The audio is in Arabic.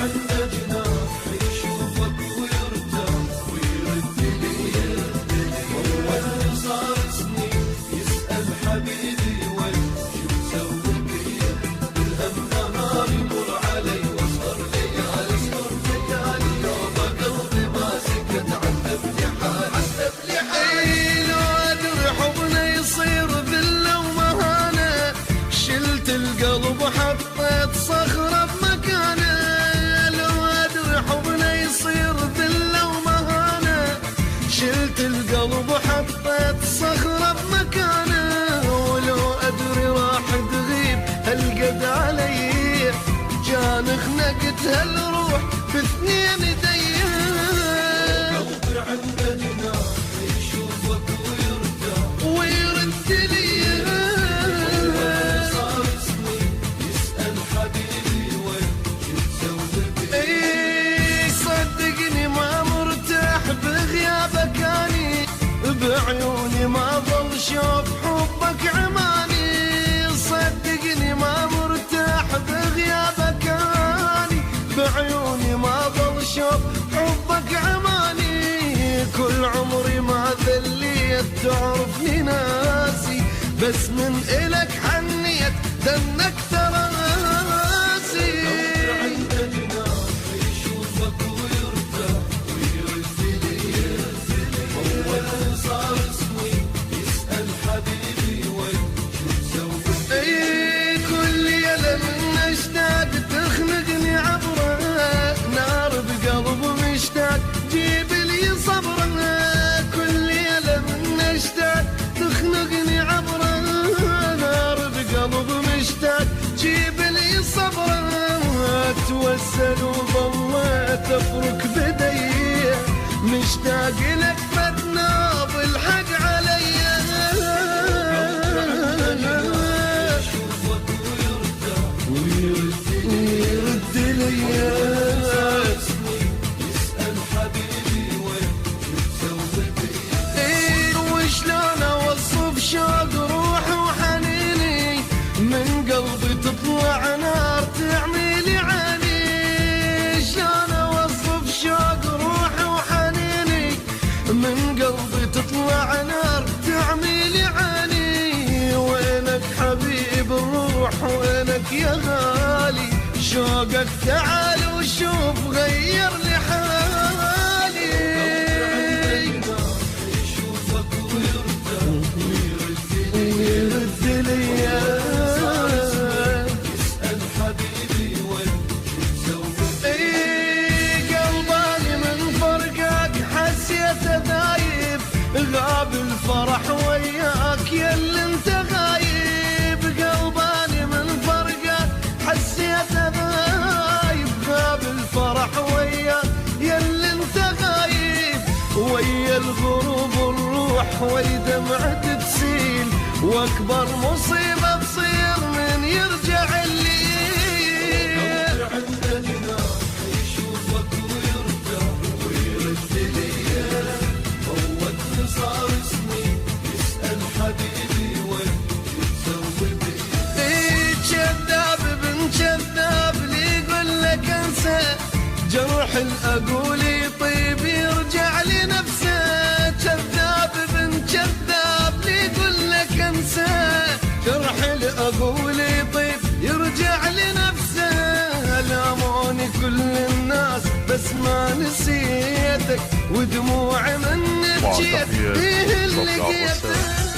عنده جناح يشوفك ويرتاح ويرد لي. هو اللي صار سنين يسأل حبيبي وين شو مسوي بيه. الهم نهار يمر علي واسهر ليالي يوم قلبي ما سكت عذب لي حالي. لو ادري حضنه يصير ذله ومهانه، شلت القلب وحطيت صخره بمكانه. لو ادري حضنه يصير ذله ومهانه، شلت القلب وحطيت صخره بمكانه. ولو ادري راح تغيب هالقد علي، كان خنقت هالروح باثنين ايديه. قلبي عنده جناح يشوفك ويرتاح ويرد لي. صار سنين يسأل حبيبي وين شو مسوي بيه. صدقني ما مرتاح بغيابك اني، بعيوني ما ظل شوف حبك عماني. صدقني ما مرتاح بغيابك اني، بعيوني ما ظل شوف حبك عماني. كل عمري ما ذليت تعرفني ناسي، بس من إلك حنيت دنك تراسي. عنده جناح يشوفك ويرتاح ويرد لي. هو اللي صار سنين يسأل حبيبي وين شو مسوي. كل يلا من اشتاق تخنقني عبره، نار بقلب مشتاق جيب لي صبره. كل يلا من اشتاق تخنقني عبره، نار بقلب مشتاق جيب لي صبره. اتوسل وظليت افرك بدي، مشتاق لك فتناب الحق علي. يشوفك ويرتاح ويرد لي. يسأل حبيبي وين شو مسوي بيه. وشلون اوصف شوق روحي وحنيني، من قلبي تطلع نار تعمي لي عيني. شلون اوصف شوق روحي وحنيني، من قلبي تطلع نار تعمي لي عيني. وينك حبيب الروح وينك يا غالي، شوقك تعال وشوف غير لي حالي. يشوفك ويرتاح ويرد لي. يسأل حبيبي وين شو مسوي. قلباني من فرقك حسيته ذايب، غاب الفرح وياك ياللي انت غايب. قلباني من فرقك حسيته ذايب، غاب الفرح وياك ياللي انت غايب. ويا الغروب الروح ويدمعة تسيل، واكبر مصيبة تصير من يرجع الليل. عنده جناح يشوفك ويرتاح ويرد لي. هو اللي صار سنين يسأل حبيبي وين شو مسوي بيه. كذاب ابن كذاب لي يقول لك انسى، جرح الاقول يطيب يرجع لنفسه. كذاب ابن كذاب لي يقول لك انسى، جرح الاقول يطيب يرجع لنفسه. لاموني كل الناس بس ما نسيتك، ودموعي من بجيت فيه اللي لقيته.